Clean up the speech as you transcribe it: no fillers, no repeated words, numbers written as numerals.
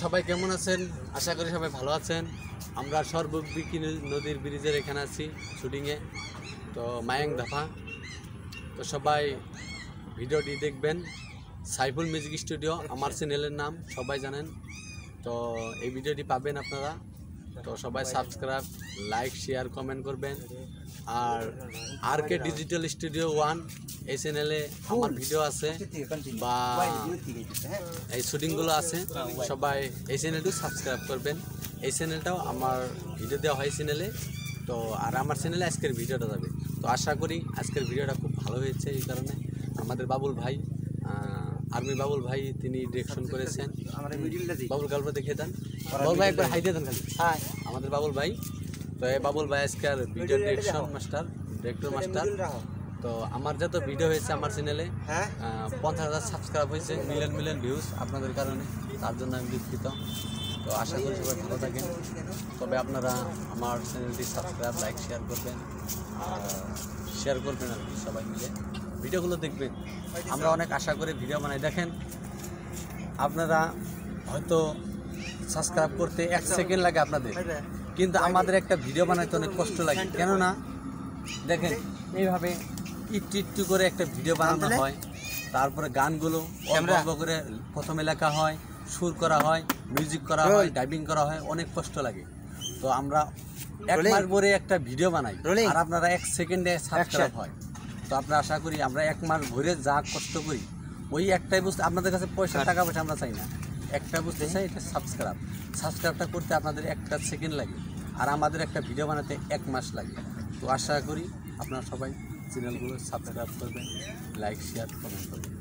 সবাই কেমন আছেন? আশা করি সবাই ভালো আছেন। আমরা সর্ববিকি নদীর ব্রিজের এখানে আছি শুটিংয়ে, তো মায়াং ধাফা। তো সবাই ভিডিওটি দেখবেন। সাইফুল মিউজিক স্টুডিও আমার চ্যানেলের নাম সবাই জানেন। তো এই ভিডিওটি পাবেন আপনারা। তো সবাই সাবস্ক্রাইব, লাইক, শেয়ার, কমেন্ট করবেন। আর কে ডিজিটাল স্টুডিও 1 এই চ্যানেলে আমার ভিডিও আছে বা এই শুটিংগুলো আছে। সবাই এই চ্যানেলটি সাবস্ক্রাইব করবেন। এই চ্যানেলটাও আমার ভিডিও দেওয়া হয় চ্যানেলে। তো আর আমার চ্যানেলে আজকের ভিডিওটা যাবে। তো আশা করি আজকের ভিডিওটা খুব ভালো হয়েছে। এই কারণে আমাদের বাবুল ভাই, আর্মি বাবুল ভাই, তিনি ডিরেকশন করেছেন। বাবুল গল্প দেখিয়ে দেন। বাবুল ভাই একবার হাই দিয়ে দেন খালি। আমাদের বাবুল ভাই। তো এই বাবুল ভাই আজকের video direction master, director master. তো আমার যত ভিডিও হয়েছে আমার চ্যানেলে 50,000 সাবস্ক্রাইব হয়েছে, মিলিয়ন ভিউজ আপনাদের কারণে। তার জন্য আমি দুঃখিত। তো আশা করি সবাই ভালো থাকেন। তবে আপনারা আমার চ্যানেলটি সাবস্ক্রাইব, লাইক, শেয়ার করবেন আর শেয়ার করবেন আর কি, সবাই মিলে ভিডিওগুলো দেখবেন। আমরা অনেক আশা করে ভিডিও বানাই। দেখেন, আপনারা হয়তো সাবস্ক্রাইব করতে 1 সেকেন্ড লাগে আপনাদের, কিন্তু আমাদের একটা ভিডিও বানাইতে অনেক কষ্ট লাগে। কেননা দেখেন, এইভাবে একটু করে একটা ভিডিও বানানো হয়। তারপরে গানগুলো অল্প করে প্রথমে লেখা হয়, সুর করা হয়, মিউজিক করা হয়, ডাইভিং করা হয়, অনেক কষ্ট লাগে। তো আমরা 1 মাস ভরে একটা ভিডিও বানাই আর আপনারা 1 সেকেন্ডে সাবস্ক্রাইব হয়। তো আপনারা আশা করি আমরা 1 মাস ভরে যা কষ্ট করি, ওই একটাই বুঝতে, আপনাদের কাছে টাকা পয়সা আমরা চাই না, একটা বুঝতে চাই, এটা সাবস্ক্রাইবটা করতে আপনাদের 1 সেকেন্ড লাগে আর আমাদের একটা ভিডিও বানাতে 1 মাস লাগে। তো আশা করি আপনারা সবাই চ্যানেলগুলো সাবস্ক্রাইব করবেন, লাইক, শেয়ার, কমেন্ট করবেন।